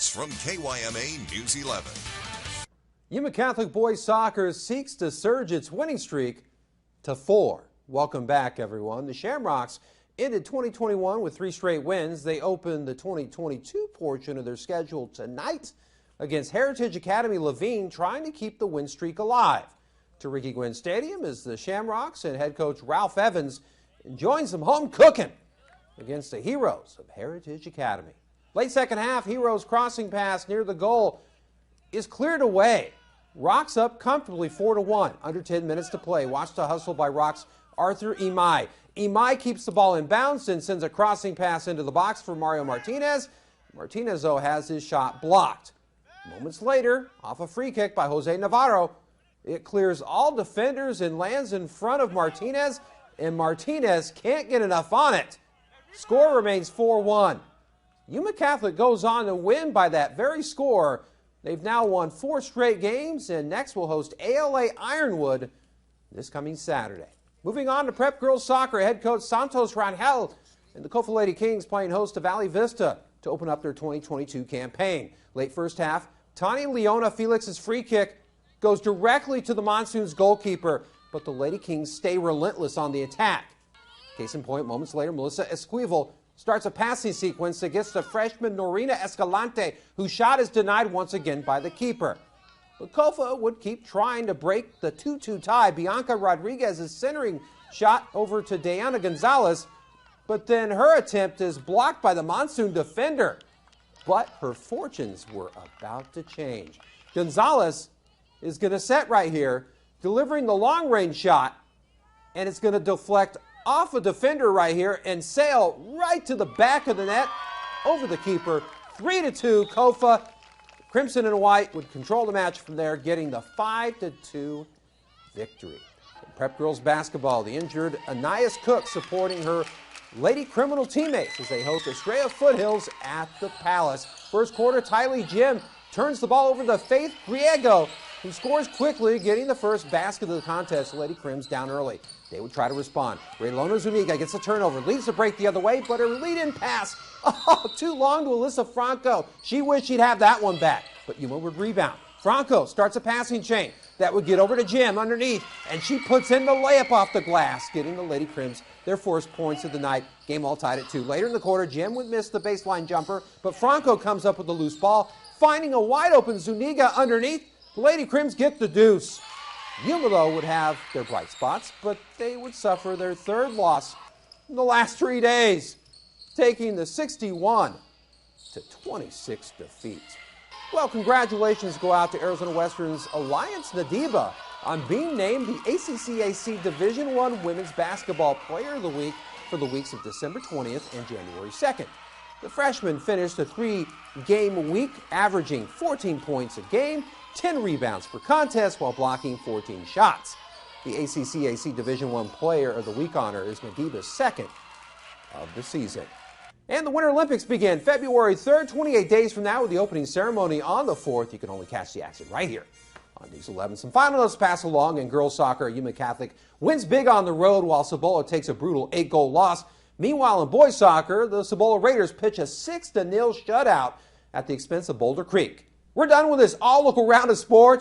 sports from KYMA News 11. Yuma Catholic boys soccer seeks to surge its winning streak to 4. Welcome back, everyone. The Shamrocks ended 2021 with 3 straight wins. They opened the 2022 portion of their schedule tonight against Heritage Academy Levine, trying to keep the win streak alive. To Ricky Gwynn Stadium is the Shamrocks and head coach Ralph Evans enjoying some home cooking against the Heroes of Heritage Academy. Late second half, Heroes crossing pass near the goal is cleared away. Rocks up comfortably 4-1, under 10 minutes to play. Watch the hustle by Rocks' Arthur Imai. Imai keeps the ball in bounds and sends a crossing pass into the box for Mario Martinez. Martinez, though, has his shot blocked. Moments later, off a free kick by Jose Navarro, it clears all defenders and lands in front of Martinez, and Martinez can't get enough on it. Score remains 4-1. Yuma Catholic goes on to win by that very score. They've now won 4 straight games, and next will host ALA Ironwood this coming Saturday. Moving on to Prep Girls Soccer, head coach Santos Rangel and the Kofa Lady Kings playing host to Valley Vista to open up their 2022 campaign. Late first half, Tani Leona Felix's free kick goes directly to the Monsoons goalkeeper, but the Lady Kings stay relentless on the attack. Case in point, moments later, Melissa Esquivel starts a passing sequence against the freshman Norina Escalante, whose shot is denied once again by the keeper. But Kofa would keep trying to break the 2-2 tie. Bianca Rodriguez's centering shot over to Diana Gonzalez, but then her attempt is blocked by the Monsoon defender. But her fortunes were about to change. Gonzalez is going to set right here, delivering the long-range shot, and it's going to deflect off a defender right here and sail right to the back of the net over the keeper. 3-2, Kofa. Crimson and White would control the match from there, getting the 5-2 victory. In Prep Girls basketball, the injured Anais Cook supporting her Lady Criminal teammates as they host Estrella Foothills at the Palace. First quarter, Tylee Jim turns the ball over to Faith Griego, who scores quickly, getting the first basket of the contest. Lady Crims down early. They would try to respond. Raylona Zuniga gets a turnover, leads the break the other way, but her lead-in pass, too long to Alyssa Franco. She wished she'd have that one back, but Yuma would rebound. Franco starts a passing chain that would get over to Jim underneath, and she puts in the layup off the glass, getting the Lady Crims their first points of the night. Game all tied at 2. Later in the quarter, Jim would miss the baseline jumper, but Franco comes up with a loose ball, finding a wide-open Zuniga underneath. The Lady Crims get the deuce. Yuma, though, would have their bright spots, but they would suffer their third loss in the last 3 days, taking the 61-26 defeat. Well, congratulations go out to Arizona Western's Alliance Nadiba on being named the ACCAC Division I Women's Basketball Player of the Week for the weeks of December 20th and January 2nd. The freshman finished a 3-game week, averaging 14 points a game, 10 rebounds per contest while blocking 14 shots. The ACCAC Division I Player of the Week honor is Nadiba's second of the season. And the Winter Olympics begin February 3rd, 28 days from now, with the opening ceremony on the 4th. You can only catch the action right here on News 11. Some final notes pass along in girls soccer. Yuma Catholic wins big on the road while Cibola takes a brutal 8-goal loss. Meanwhile, in boys soccer, the Cibola Raiders pitch a 6-0 shutout at the expense of Boulder Creek. We're done with this all look around of sports.